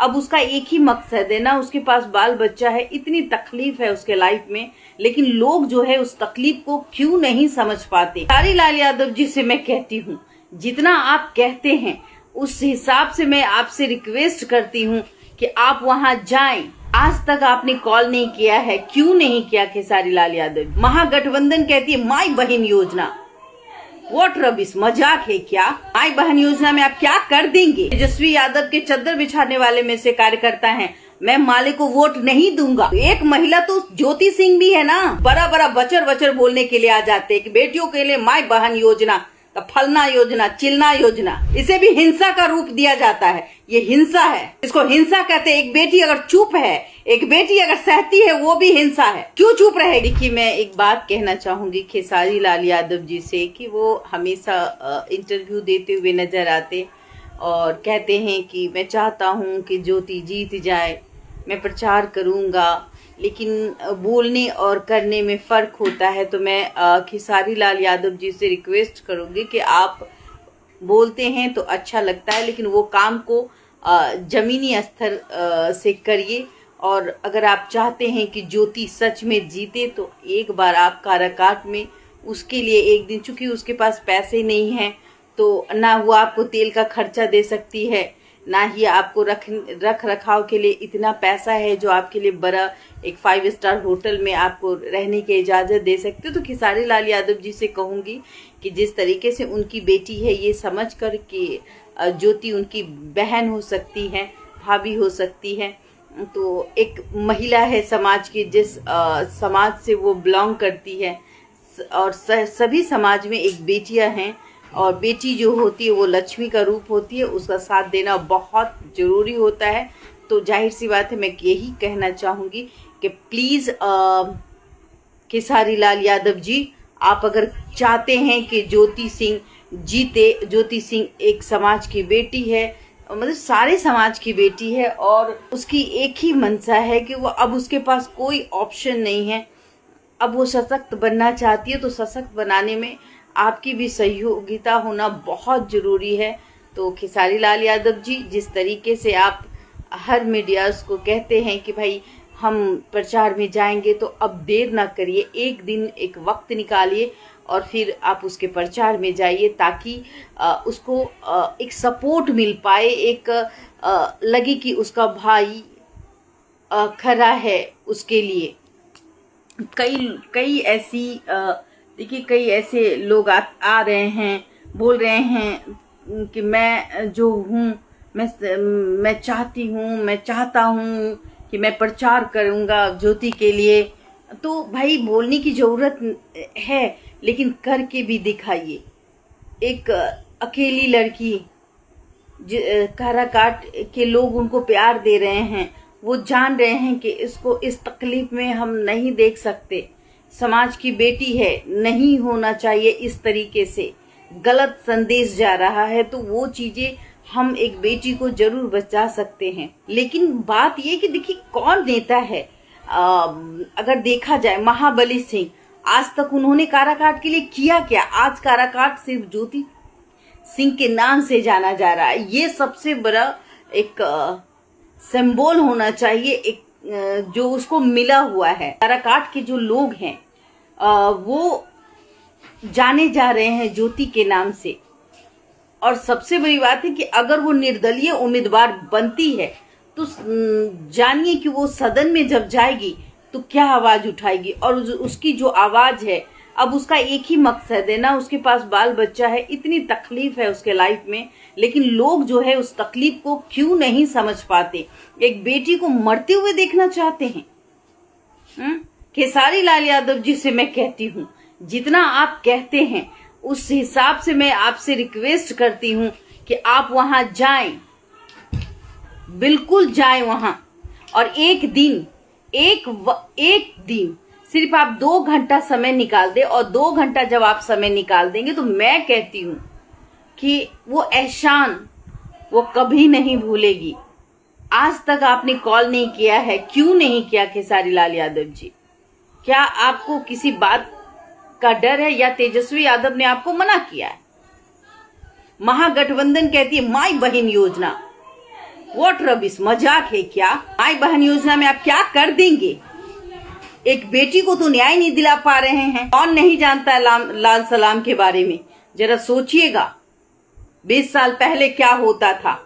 अब उसका एक ही मकसद है ना, उसके पास बाल बच्चा है, इतनी तकलीफ है उसके लाइफ में, लेकिन लोग जो है उस तकलीफ को क्यों नहीं समझ पाते। खेसारी लाल यादव जी से मैं कहती हूँ, जितना आप कहते हैं उस हिसाब से मैं आपसे रिक्वेस्ट करती हूँ कि आप वहां जाएं। आज तक आपने कॉल नहीं किया है, क्यों नहीं किया खेसारी लाल यादव? महागठबंधन कहती है माई बहन योजना, व्हाट रबिश, मजाक है क्या? माई बहन योजना में आप क्या कर देंगे? तेजस्वी यादव के चद्दर बिछाने वाले में से कार्यकर्ता हैं, मैं माले को वोट नहीं दूंगा। एक महिला तो ज्योति सिंह भी है ना, बड़ा बड़ा बचर बचर बोलने के लिए आ जाते हैं कि बेटियों के लिए माई बहन योजना, फलना योजना, चिलना योजना, इसे भी हिंसा का रूप दिया जाता है। ये हिंसा है, इसको हिंसा कहते हैं। एक बेटी अगर चुप है, एक बेटी अगर सहती है, वो भी हिंसा है। क्यों चुप रहेगी? देखिए, मैं एक बात कहना चाहूंगी खेसारी लाल यादव जी से कि वो हमेशा इंटरव्यू देते हुए नजर आते और कहते हैं कि मैं चाहता हूं कि ज्योति जीत जाए, मैं प्रचार करूंगा, लेकिन बोलने और करने में फर्क होता है। तो मैं खेसारी लाल यादव जी से रिक्वेस्ट करूंगी कि आप बोलते हैं तो अच्छा लगता है, लेकिन वो काम को जमीनी स्तर से करिए। और अगर आप चाहते हैं कि ज्योति सच में जीते तो एक बार आप काराकाट में उसके लिए एक दिन, चूंकि उसके पास पैसे नहीं हैं तो ना वो आपको तेल का खर्चा दे सकती है, ना ही आपको रख रखाव के लिए इतना पैसा है जो आपके लिए बड़ा एक 5 स्टार होटल में आपको रहने की इजाज़त दे सकते हो। तो खेसारी लाल यादव जी से कहूँगी कि जिस तरीके से उनकी बेटी है, ये समझ कर कि ज्योति उनकी बहन हो सकती है, भाभी हो सकती है, तो एक महिला है समाज की, जिस समाज से वो बिलोंग करती है, और सभी समाज में एक बेटियां हैं, और बेटी जो होती है वो लक्ष्मी का रूप होती है, उसका साथ देना बहुत ज़रूरी होता है। तो जाहिर सी बात है, मैं यही कहना चाहूँगी कि प्लीज़ खेसारी लाल यादव जी, आप अगर चाहते हैं कि ज्योति सिंह जीते, ज्योति सिंह एक समाज की बेटी है, मतलब सारे समाज की बेटी है, और उसकी एक ही मंशा है कि वो अब उसके पास कोई ऑप्शन नहीं है, अब वो सशक्त बनना चाहती है। तो सशक्त बनाने में आपकी भी सहयोगिता होना बहुत ज़रूरी है। तो खेसारी लाल यादव जी, जिस तरीके से आप हर मीडियाज़ को कहते हैं कि भाई हम प्रचार में जाएंगे, तो अब देर ना करिए, एक दिन एक वक्त निकालिए और फिर आप उसके प्रचार में जाइए, ताकि उसको एक सपोर्ट मिल पाए, एक लगे कि उसका भाई खरा है उसके लिए। कई ऐसी देखिए, कई ऐसे लोग आ रहे हैं, बोल रहे हैं कि मैं जो हूँ, मैं चाहती हूँ, मैं चाहता हूँ कि मैं प्रचार करूँगा ज्योति के लिए। तो भाई बोलने की ज़रूरत है, लेकिन करके भी दिखाइए। एक अकेली लड़की, काराकाट के लोग उनको प्यार दे रहे हैं, वो जान रहे हैं कि इसको इस तकलीफ में हम नहीं देख सकते, समाज की बेटी है, नहीं होना चाहिए इस तरीके से, गलत संदेश जा रहा है। तो वो चीजें हम एक बेटी को जरूर बचा सकते हैं। लेकिन बात ये कि देखिए, कौन नेता है, अगर देखा जाए महाबली सिंह, आज तक उन्होंने काराकाट के लिए किया क्या? आज काराकाट सिर्फ ज्योति सिंह के नाम से जाना जा रहा है। ये सबसे बड़ा एक सिंबल होना चाहिए, एक जो उसको मिला हुआ है। काराकाट के जो लोग हैं वो जाने जा रहे हैं ज्योति के नाम से। और सबसे बड़ी बात है कि अगर वो निर्दलीय उम्मीदवार बनती है तो जानिए कि वो सदन में जब जाएगी तो क्या आवाज उठाएगी। और उसकी जो आवाज है, अब उसका एक ही मकसद है ना, उसके पास बाल बच्चा है, इतनी तकलीफ है उसके लाइफ में, लेकिन लोग जो है उस तकलीफ को क्यों नहीं समझ पाते। एक बेटी को मरते हुए देखना चाहते हैं। खेसारी लाल यादव जी से मैं कहती हूँ, जितना आप कहते हैं उस हिसाब से मैं आपसे रिक्वेस्ट करती हूँ कि आप वहां जाएं, बिल्कुल जाएं वहां। और एक दिन सिर्फ आप 2 घंटा समय निकाल दे, और 2 घंटा जब आप समय निकाल देंगे तो मैं कहती हूँ कि वो एहसान वो कभी नहीं भूलेगी। आज तक आपने कॉल नहीं किया है, क्यों नहीं किया खेसारी लाल यादव जी? क्या आपको किसी बात का डर है, या तेजस्वी यादव ने आपको मना किया है? महागठबंधन कहती है माई बहन योजना, व्हाट रबिश, मजाक है क्या? माई बहन योजना में आप क्या कर देंगे? एक बेटी को तो न्याय नहीं दिला पा रहे हैं। कौन नहीं जानता है लाल सलाम के बारे में? जरा सोचिएगा 20 साल पहले क्या होता था।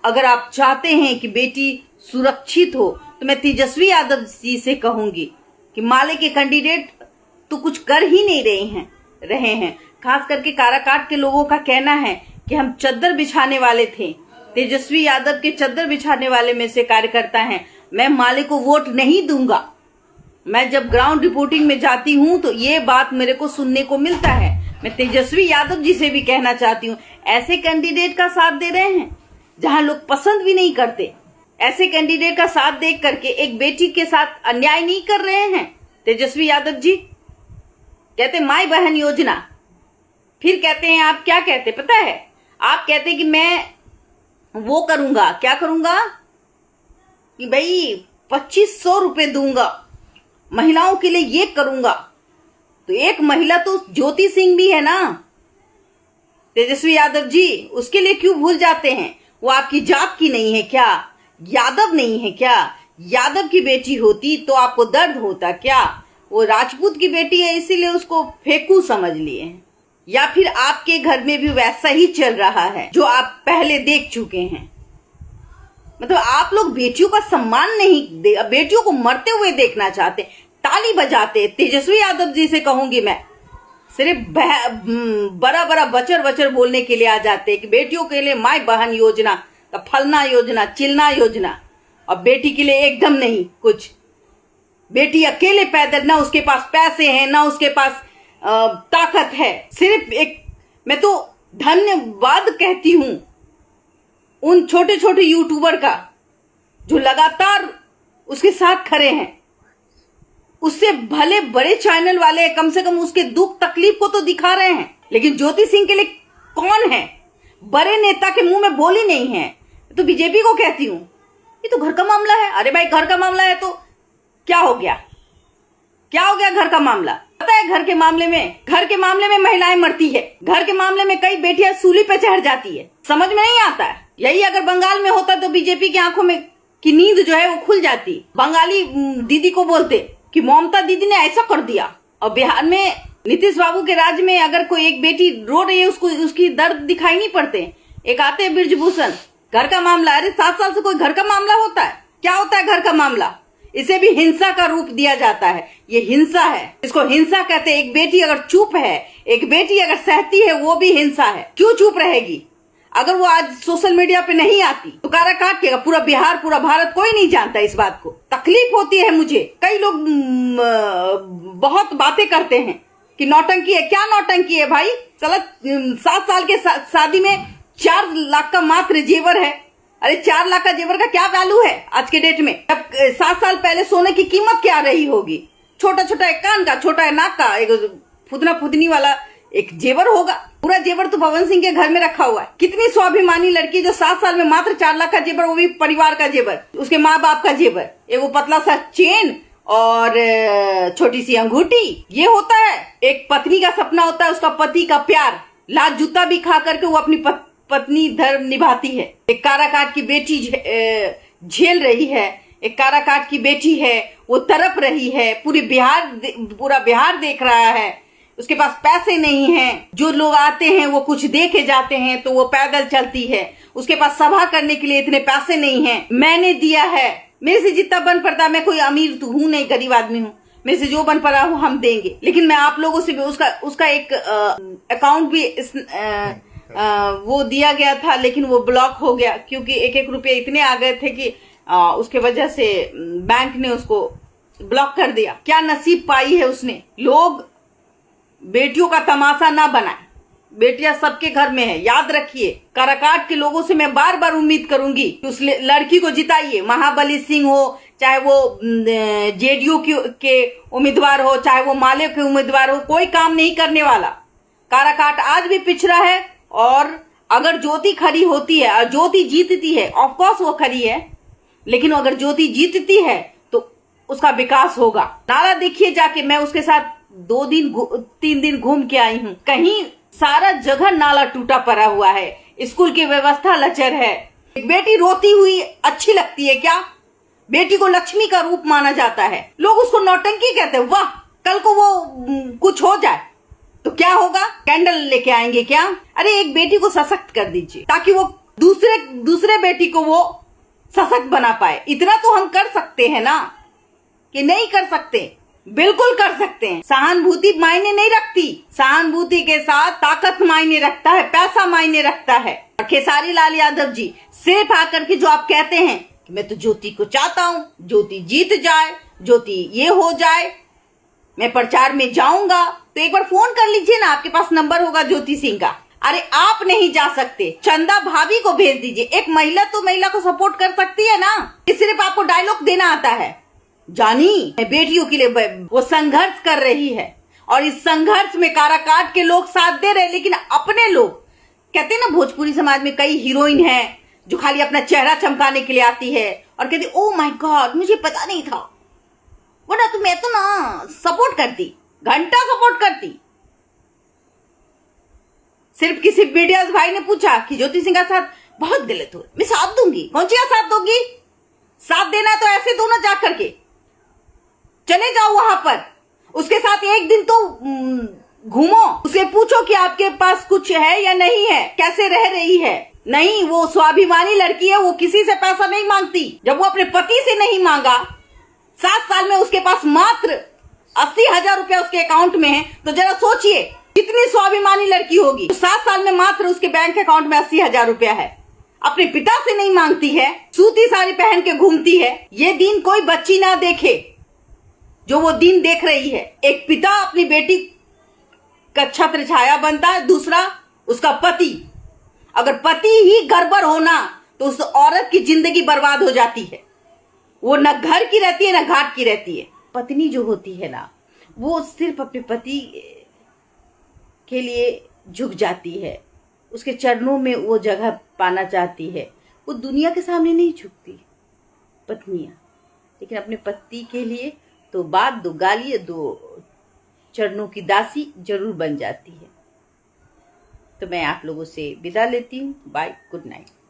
अगर आप चाहते हैं कि बेटी सुरक्षित हो तो मैं तेजस्वी यादव जी से कहूंगी कि माले के कैंडिडेट तो कुछ कर ही नहीं रहे हैं। खास करके काराकाट के लोगों का कहना है कि हम चद्दर बिछाने वाले थे। तेजस्वी यादव के चद्दर बिछाने वाले में से कार्यकर्ता हैं। मैं माले को वोट नहीं दूंगा। मैं जब ग्राउंड रिपोर्टिंग में जाती हूं तो ये बात मेरे को सुनने को मिलता है। मैं तेजस्वी यादव जी से भी कहना चाहती हूँ, ऐसे कैंडिडेट का साथ दे रहे हैं जहां लोग पसंद भी नहीं करते। ऐसे कैंडिडेट का साथ देख करके एक बेटी के साथ अन्याय नहीं कर रहे हैं तेजस्वी यादव जी। कहते माई बहन योजना, फिर कहते हैं आप क्या कहते पता है? आप कहते कि मैं वो करूंगा, क्या करूंगा कि भाई 2500 रुपए दूंगा, महिलाओं के लिए ये करूंगा। तो एक महिला तो ज्योति सिंह भी है ना तेजस्वी यादव जी, उसके लिए क्यों भूल जाते हैं? वो आपकी जात की नहीं है क्या? यादव नहीं है क्या? यादव की बेटी होती तो आपको दर्द होता क्या? वो राजपूत की बेटी है इसीलिए उसको फेंकू समझ लिए हैं। या फिर आपके घर में भी वैसा ही चल रहा है जो आप पहले देख चुके हैं। मतलब आप लोग बेटियों का सम्मान नहीं, बेटियों को मरते हुए देखना चाहते, ताली बजाते। तेजस्वी यादव जी से कहूंगी मैं, सिर्फ बड़ा बड़ा बचर बचर बोलने के लिए आ जाते कि बेटियों के लिए माई बहन योजना, तो फलना योजना, चिलना योजना, और बेटी के लिए एकदम नहीं कुछ। बेटी अकेले पैदल, ना उसके पास पैसे हैं ना उसके पास ताकत है। सिर्फ एक, मैं तो धन्यवाद कहती हूं उन छोटे छोटे यूट्यूबर का जो लगातार उसके साथ खड़े हैं। उससे भले बड़े चैनल वाले कम से कम उसके दुख तकलीफ को तो दिखा रहे हैं, लेकिन ज्योति सिंह के लिए कौन है? बड़े नेता के मुंह में बोली नहीं है। तो बीजेपी को कहती हूं ये तो घर का मामला है। अरे भाई घर का मामला है तो क्या हो गया? क्या हो गया घर का मामला? पता है घर के मामले में महिलाएं मरती है। घर के मामले में कई बेटियां सूली पे चढ़ जाती है। समझ में नहीं आता है। यही अगर बंगाल में होता तो बीजेपी की आंखों में की नींद जो है वो खुल जाती। बंगाली दीदी को बोलते कि ममता दीदी ने ऐसा कर दिया। और बिहार में नीतीश बाबू के राज्य में अगर कोई एक बेटी रो रही है उसको उसकी दर्द दिखाई नहीं पड़ते। एक आते हैं ब्रिजभूषण, घर का मामला। अरे 7 साल से कोई घर का मामला होता है? क्या होता है घर का मामला? इसे भी हिंसा का रूप दिया जाता है। ये हिंसा है, इसको हिंसा कहते हैं। एक बेटी अगर चुप है, एक बेटी अगर सहती है, वो भी हिंसा है। क्यों चुप रहेगी? अगर वो आज सोशल मीडिया पे नहीं आती तो कारा काट के पूरा बिहार, पूरा भारत कोई नहीं जानता इस बात को। तकलीफ होती है मुझे। कई लोग बहुत बातें करते हैं कि नौटंकी है। क्या नौटंकी है भाई? साला 7 साल के शादी में 4 लाख का मात्र जेवर है। अरे 4 लाख का जेवर का क्या वैल्यू है आज के डेट में? अब 7 साल पहले सोने की कीमत क्या रही होगी? छोटा छोटा एक कान का, छोटा नाक का, एक फुदना फुदनी वाला एक जेवर होगा। पूरा जेवर तो पवन सिंह के घर में रखा हुआ है। कितनी स्वाभिमानी लड़की जो 7 साल में मात्र 4 लाख का जेवर, वो भी परिवार का जेवर, उसके माँ बाप का जेवर, एक वो पतला सा चेन और छोटी सी अंगूठी। ये होता है एक पत्नी का सपना, होता है उसका पति का प्यार। लात जूता भी खा करके वो अपनी पत्नी धर्म निभाती है। एक काराकाट की बेटी झेल रही है, एक काराकाट की बेटी है, वो तड़प रही है। पूरा बिहार देख रहा है। उसके पास पैसे नहीं हैं। जो लोग आते हैं वो कुछ दे के जाते हैं तो वो पैदल चलती है। उसके पास सभा करने के लिए इतने पैसे नहीं हैं। मैंने दिया है, मेरे से जितना बन पड़ता। मैं कोई अमीर तो हूं नहीं, गरीब आदमी हूं। मेरे से जो बन पड़ा हो हम देंगे। लेकिन मैं आप लोगों से भी उसका एक अकाउंट भी वो दिया गया था, लेकिन वो ब्लॉक हो गया क्योंकि 1-1 रुपये इतने आ गए थे कि उसके वजह से बैंक ने उसको ब्लॉक कर दिया। क्या नसीब पाई है उसने। लोग बेटियों का तमाशा ना बनाए। बेटियां सबके घर में है, याद रखिए। काराकाट के लोगों से मैं बार बार उम्मीद करूंगी कि उस लड़की को जिताइए। महाबली सिंह हो, चाहे वो जेडीयू के उम्मीदवार हो, चाहे वो माले के उम्मीदवार हो, कोई काम नहीं करने वाला। काराकाट आज भी पिछड़ा है। और अगर ज्योति खड़ी होती है और ज्योति जीतती है, ऑफकोर्स वो खड़ी है, लेकिन अगर ज्योति जीतती है तो उसका विकास होगा। नाला देखिए जाके, मैं उसके साथ 2-3 दिन घूम के आई हूँ। कहीं सारा जगह नाला टूटा पड़ा हुआ है। स्कूल की व्यवस्था लचर है। एक बेटी रोती हुई अच्छी लगती है क्या? बेटी को लक्ष्मी का रूप माना जाता है। लोग उसको नौटंकी कहते हैं। वाह, कल को वो कुछ हो जाए तो क्या होगा? कैंडल लेके आएंगे क्या? अरे एक बेटी को सशक्त कर दीजिए ताकि वो दूसरे बेटी को वो सशक्त बना पाए। इतना तो हम कर सकते हैं ना, कि नहीं कर सकते? बिल्कुल कर सकते हैं। सहानुभूति मायने नहीं रखती, सहानुभूति के साथ ताकत मायने रखता है, पैसा मायने रखता है। और खेसारी लाल यादव जी सिर्फ आकर के जो आप कहते हैं कि मैं तो ज्योति को चाहता हूं, ज्योति जीत जाए, ज्योति ये हो जाए, मैं प्रचार में जाऊंगा, तो एक बार फोन कर लीजिए ना, आपके पास नंबर होगा ज्योति सिंह का। अरे आप नहीं जा सकते, चंदा भाभी को भेज दीजिए। एक महिला तो महिला को सपोर्ट कर सकती है ना। सिर्फ आपको डायलॉग देना आता है। जानी बेटियों के लिए वो संघर्ष कर रही है और इस संघर्ष में काराकाट के लोग साथ दे रहे, लेकिन अपने लोग कहते हैं ना, भोजपुरी समाज में कई हीरोइन हैं जो खाली अपना चेहरा चमकाने के लिए आती है और कहती ओ माय गॉड मुझे पता नहीं था, वरना तो मैं तो ना सपोर्ट करती, घंटा सपोर्ट करती। सिर्फ किसी मीडिया भाई ने पूछा कि ज्योति सिंह का साथ बहुत गलत हो, मैं साथ दूंगी। कौन सी का साथ दोगी? साथ देना है तो ऐसे दो ना, जा करके चले जाओ वहां पर, उसके साथ एक दिन तो घूमो, उसे पूछो कि आपके पास कुछ है या नहीं है, कैसे रह रही है। नहीं, वो स्वाभिमानी लड़की है, वो किसी से पैसा नहीं मांगती। जब वो अपने पति से नहीं मांगा, 7 साल में उसके पास मात्र 80,000 रुपया उसके अकाउंट में है, तो जरा सोचिए कितनी स्वाभिमानी लड़की होगी। तो 7 साल में मात्र उसके बैंक अकाउंट में 80,000 रुपया है, अपने पिता से नहीं मांगती है, सूती साड़ी पहन के घूमती है। ये दिन कोई बच्ची ना देखे जो वो दिन देख रही है। एक पिता अपनी बेटी का छत्र छाया बनता है, दूसरा उसका पति। अगर पति ही गड़बड़ होना तो उस औरत की जिंदगी बर्बाद हो जाती है। वो न घर की रहती है न घाट की रहती है। पत्नी जो होती है ना, वो सिर्फ अपने पति के लिए झुक जाती है, उसके चरणों में वो जगह पाना चाहती है। वो दुनिया के सामने नहीं झुकती पत्नियां, लेकिन अपने पति के लिए तो बात दो गाली दो चरणों की दासी जरूर बन जाती है। तो मैं आप लोगों से विदा लेती हूँ। Bye, good night.